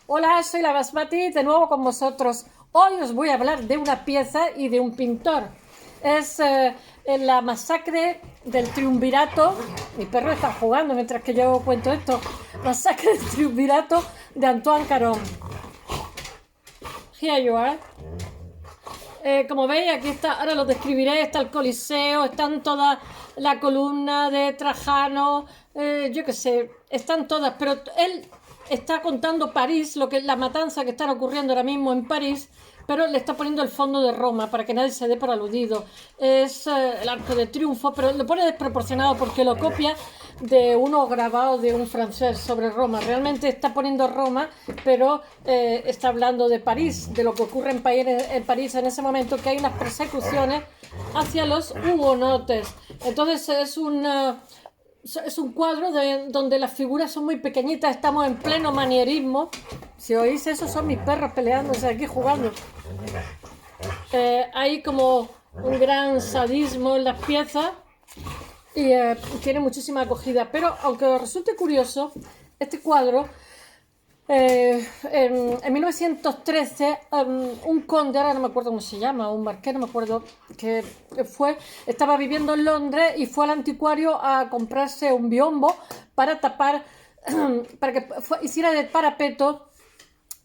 Hola, soy la Basmati, de nuevo con vosotros. Hoy os voy a hablar de una pieza y de un pintor. Es la masacre del triunvirato. Mi perro está jugando mientras que yo cuento esto. Masacre del triunvirato de Antoine Caron. Here you are. Como veis, aquí está, ahora lo describiré, está el Coliseo, están toda la columna de Trajano, yo qué sé, están todas, pero él está contando París, lo que la matanza que está ocurriendo ahora mismo en París, pero le está poniendo el fondo de Roma para que nadie se dé por aludido. Es el Arco de Triunfo, pero lo pone desproporcionado porque lo copia de uno grabado de un francés sobre Roma. Realmente está poniendo Roma, pero está hablando de París, de lo que ocurre en París en ese momento, que hay unas persecuciones hacia los hugonotes. Entonces es un cuadro donde las figuras son muy pequeñitas, estamos en pleno manierismo. Si oís eso, son mis perros peleándose aquí jugando. Hay como un gran sadismo en las piezas y tiene muchísima acogida. Pero aunque os resulte curioso, este cuadro, en 1913, un conde, ahora no me acuerdo cómo se llama, un marqués, no me acuerdo, que estaba viviendo en Londres y fue al anticuario a comprarse un biombo para tapar, para que hiciera de parapeto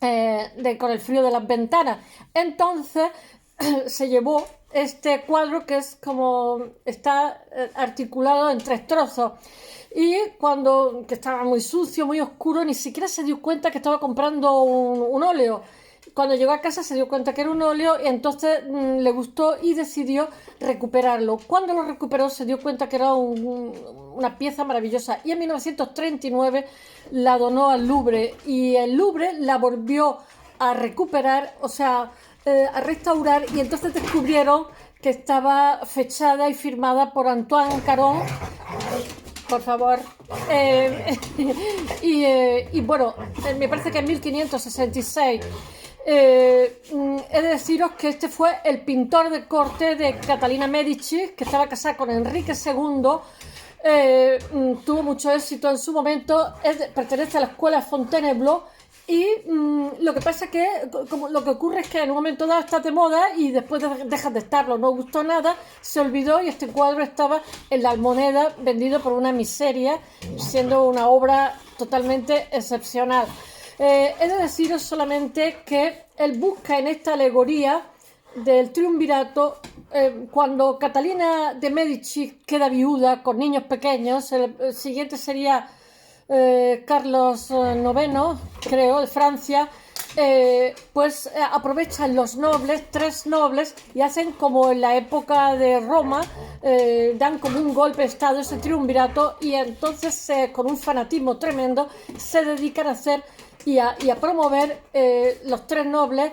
con el frío de las ventanas. Entonces se llevó este cuadro que es como está articulado en tres trozos, y que estaba muy sucio, muy oscuro, ni siquiera se dio cuenta que estaba comprando un óleo. Cuando llegó a casa se dio cuenta que era un óleo y entonces le gustó y decidió recuperarlo. Cuando lo recuperó se dio cuenta que era una pieza maravillosa, y en 1939 la donó al Louvre, y el Louvre la volvió a recuperar, o sea, a restaurar, y entonces descubrieron que estaba fechada y firmada por Antoine Caron, por favor. Y bueno, me parece que en 1566. He de deciros que este fue el pintor de corte de Catalina Medici, que estaba casada con Enrique II. Tuvo mucho éxito en su momento, pertenece a la escuela Fontainebleau. Y lo que pasa es que lo que ocurre es que en un momento dado está de moda y después dejas de estarlo, no gustó nada, se olvidó, y este cuadro estaba en la Almoneda vendido por una miseria, siendo una obra totalmente excepcional. He de deciros solamente que él busca en esta alegoría del triunvirato, cuando Catalina de Medici queda viuda con niños pequeños, el siguiente sería Carlos IX, creo, de Francia. Pues aprovechan los nobles, tres nobles, y hacen como en la época de Roma, dan como un golpe de estado, ese triunvirato, y entonces con un fanatismo tremendo se dedican a hacer y a promover los tres nobles,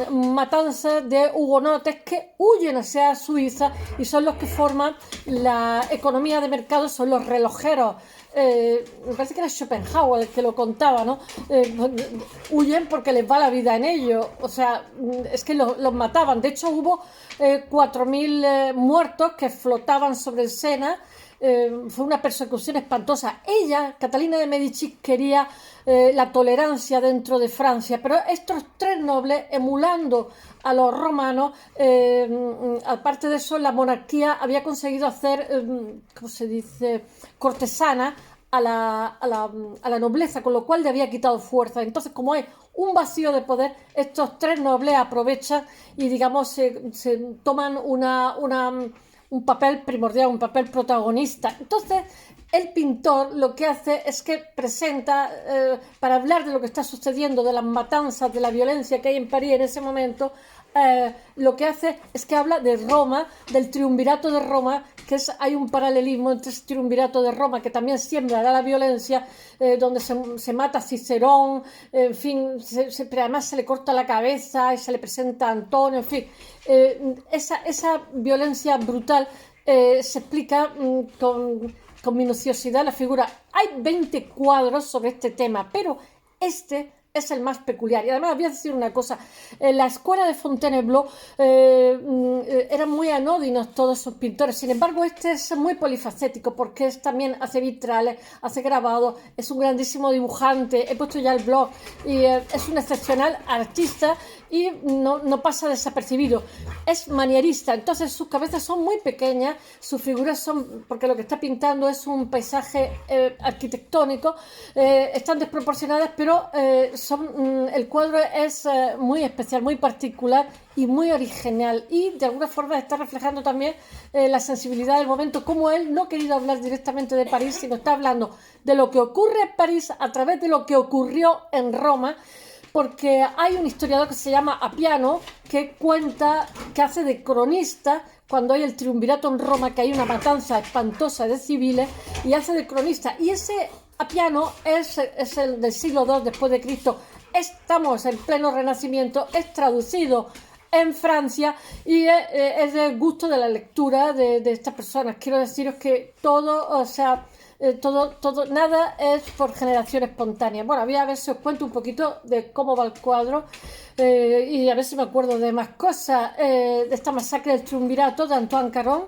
matanzas de hugonotes que huyen hacia Suiza, y son los que forman la economía de mercado, son los relojeros. Me parece que era Schopenhauer el que lo contaba, ¿no? Huyen porque les va la vida en ello, o sea, es que los mataban. De hecho hubo 4.000 muertos que flotaban sobre el Sena. Fue una persecución espantosa. Ella, Catalina de Medici, quería la tolerancia dentro de Francia, pero estos tres nobles, emulando a los romanos, aparte de eso, la monarquía había conseguido hacer, ¿cómo se dice?, cortesana a la nobleza, con lo cual le había quitado fuerza. Entonces, como hay un vacío de poder, estos tres nobles aprovechan y, digamos, se toman un papel primordial, un papel protagonista. Entonces, el pintor lo que hace es que presenta, para hablar de lo que está sucediendo, de las matanzas, de la violencia que hay en París en ese momento, lo que hace es que habla de Roma, del triunvirato de Roma, hay un paralelismo entre ese triunvirato de Roma, que también sembrará la violencia, donde se mata a Cicerón, en fin, pero además se le corta la cabeza y se le presenta a Antonio, en fin, esa violencia brutal se explica con minuciosidad la figura. Hay 20 cuadros sobre este tema, pero este es el más peculiar. Y además voy a decir una cosa, en la escuela de Fontainebleau eran muy anodinos todos sus pintores, sin embargo este es muy polifacético porque también hace vitrales, hace grabados, es un grandísimo dibujante, he puesto ya el blog y es un excepcional artista y no pasa desapercibido, es manierista, entonces sus cabezas son muy pequeñas, sus figuras son, porque lo que está pintando es un paisaje arquitectónico, están desproporcionadas, pero el cuadro es muy especial, muy particular y muy original y de alguna forma está reflejando también la sensibilidad del momento, como él no ha querido hablar directamente de París, sino está hablando de lo que ocurre en París a través de lo que ocurrió en Roma, porque hay un historiador que se llama Appiano que cuenta, que hace de cronista cuando hay el triunvirato en Roma, que hay una matanza espantosa de civiles, y hace de cronista. Y ese Appiano es el del siglo II después de Cristo. Estamos en pleno Renacimiento, es traducido en Francia y es del gusto de la lectura de estas personas. Quiero deciros que todo, o sea, nada es por generación espontánea. Bueno, voy a ver si os cuento un poquito de cómo va el cuadro y a ver si me acuerdo de más cosas. De esta masacre del triunvirato de Antoine Caron,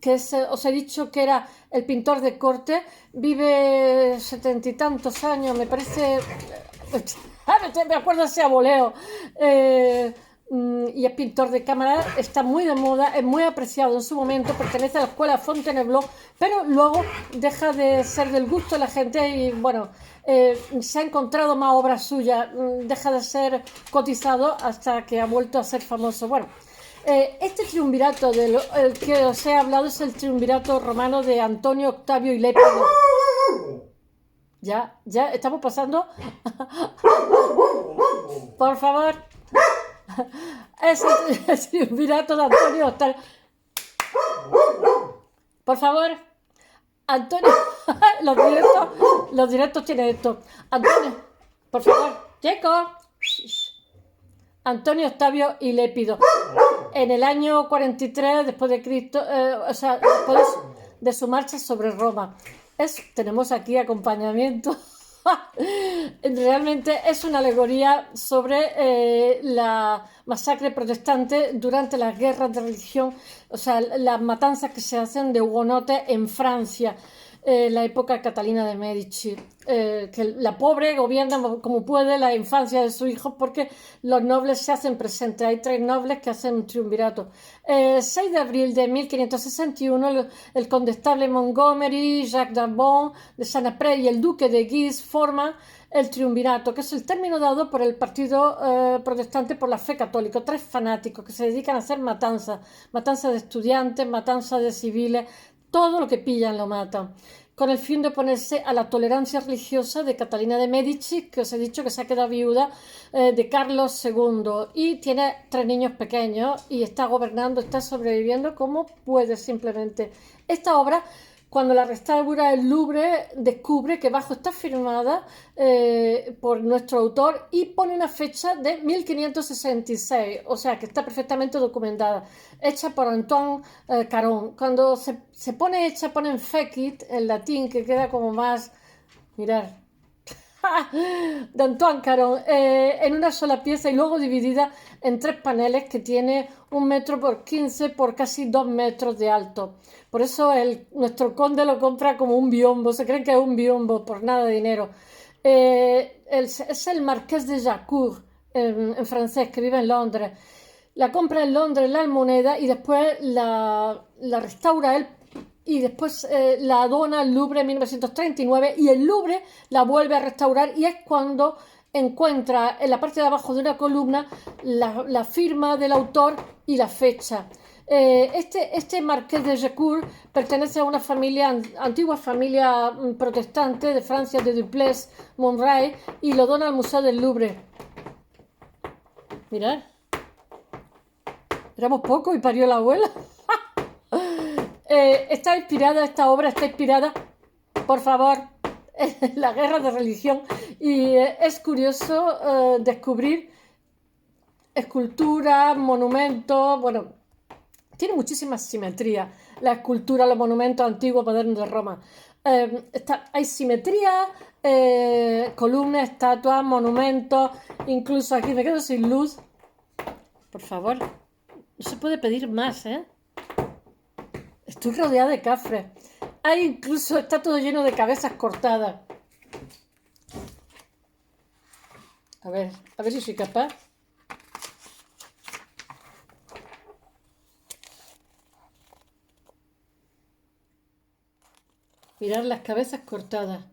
que os he dicho que era el pintor de corte, vive 70 y tantos años, me parece, me acuerdo ese aboleo, y es pintor de cámara, está muy de moda, es muy apreciado en su momento, pertenece a la escuela Fontainebleau, pero luego deja de ser del gusto de la gente y bueno, se ha encontrado más obras suyas, deja de ser cotizado hasta que ha vuelto a ser famoso. Bueno, este triunvirato del que os he hablado es el triunvirato romano de Antonio, Octavio y Lépido. Ya, estamos pasando. Por favor. Es el triunvirato de Antonio, Octavio. Por favor. Antonio. Los directos tienen esto. Antonio, por favor. Checo. Antonio, Octavio y Lépido. En el año 43 después de Cristo, o sea, después de su marcha sobre Roma. Tenemos aquí acompañamiento. Realmente es una alegoría sobre la masacre protestante durante las guerras de religión, o sea, las matanzas que se hacen de hugonotes en Francia. La época Catalina de Medici, que la pobre gobierna como puede la infancia de sus hijos porque los nobles se hacen presentes. Hay 3 nobles que hacen un triunvirato. 6 de abril de 1561 el condestable Montgomery, Jacques d'Arbon de Saint-Pré y el duque de Guise forman el triunvirato, que es el término dado por el partido protestante por la fe católica. 3 fanáticos que se dedican a hacer matanzas de estudiantes, matanzas de civiles, todo lo que pillan lo matan, con el fin de oponerse a la tolerancia religiosa de Catalina de Medici, que os he dicho que se ha quedado viuda de Carlos II y tiene 3 niños pequeños y está gobernando, está sobreviviendo como puede simplemente. Esta obra, cuando la restaura el Louvre, descubre que bajo está firmada por nuestro autor y pone una fecha de 1566, o sea que está perfectamente documentada, hecha por Antoine Caron. Cuando se pone hecha, ponen fecit en latín, que queda como más, mirad, de Antoine Caron, en una sola pieza y luego dividida en 3 paneles que tiene 1 metro por 15 por casi 2 metros de alto. Por eso nuestro conde lo compra como un biombo, se creen que es un biombo por nada de dinero. Es el marqués de Jaucourt, en francés, que vive en Londres. La compra en Londres, la Almoneda, y después la restaura él y después la dona al Louvre en 1939 y el Louvre la vuelve a restaurar y es cuando encuentra en la parte de abajo de una columna la firma del autor y la fecha. Este marqués de Jaucourt pertenece a una antigua familia protestante de Francia, de Dupleix, Montray, y lo dona al Museo del Louvre. Mirad, éramos pocos y parió la abuela. Esta obra está inspirada, por favor, en la guerra de religión y es curioso descubrir esculturas, monumentos, bueno, tiene muchísima simetría la escultura, los monumentos antiguos modernos de Roma. hay simetría, columnas, estatuas, monumentos, incluso aquí me quedo sin luz. Por favor, no se puede pedir más, ¿eh? Estoy rodeada de cafres. Incluso está todo lleno de cabezas cortadas. A ver si soy capaz. Mirad las cabezas cortadas.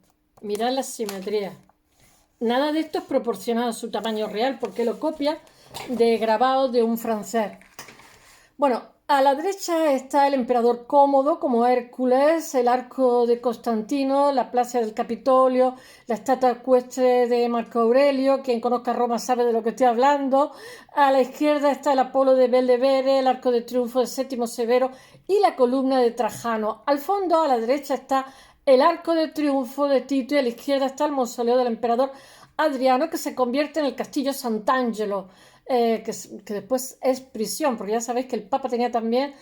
Mirad la simetría. Nada de esto es proporcionado a su tamaño real porque lo copia de grabados de un francés. Bueno, a la derecha está el emperador Cómodo como Hércules, el arco de Constantino, la plaza del Capitolio, la estatua ecuestre de Marco Aurelio. Quien conozca Roma sabe de lo que estoy hablando. A la izquierda está el Apolo de Belvedere, el arco de triunfo de Séptimo Severo y la columna de Trajano. Al fondo, a la derecha, está el arco de triunfo de Tito y a la izquierda está el mausoleo del emperador Adriano, que se convierte en el castillo Sant'Angelo. Que después es prisión, porque ya sabéis que el Papa tenía también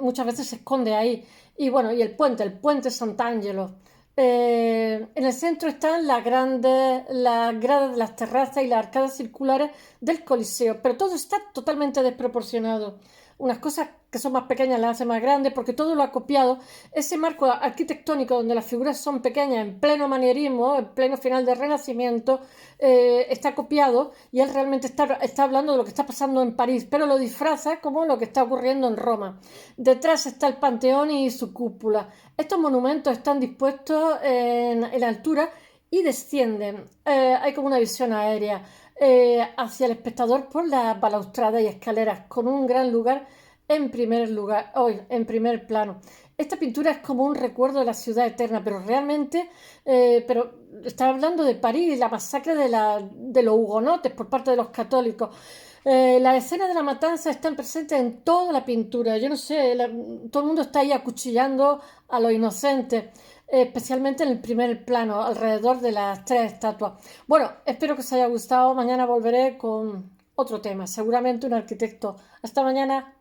muchas veces se esconde ahí. Y bueno, y el puente Sant'Angelo. En el centro están las gradas de las terrazas y las arcadas circulares del Coliseo, pero todo está totalmente desproporcionado. Unas cosas que son más pequeñas las hace más grandes porque todo lo ha copiado. Ese marco arquitectónico donde las figuras son pequeñas en pleno manierismo, en pleno final del Renacimiento, está copiado y él realmente está hablando de lo que está pasando en París, pero lo disfraza como lo que está ocurriendo en Roma. Detrás está el Panteón y su cúpula. Estos monumentos están dispuestos en altura y descienden. Hay como una visión aérea hacia el espectador por las balaustradas y escaleras, con un gran lugar en primer plano. Esta pintura es como un recuerdo de la ciudad eterna, pero realmente pero está hablando de París y la masacre de los hugonotes por parte de los católicos. Las escenas de la matanza están presentes en toda la pintura. Yo no sé, todo el mundo está ahí acuchillando a los inocentes, especialmente en el primer plano, alrededor de las tres estatuas. Bueno, espero que os haya gustado. Mañana volveré con otro tema, seguramente un arquitecto. Hasta mañana.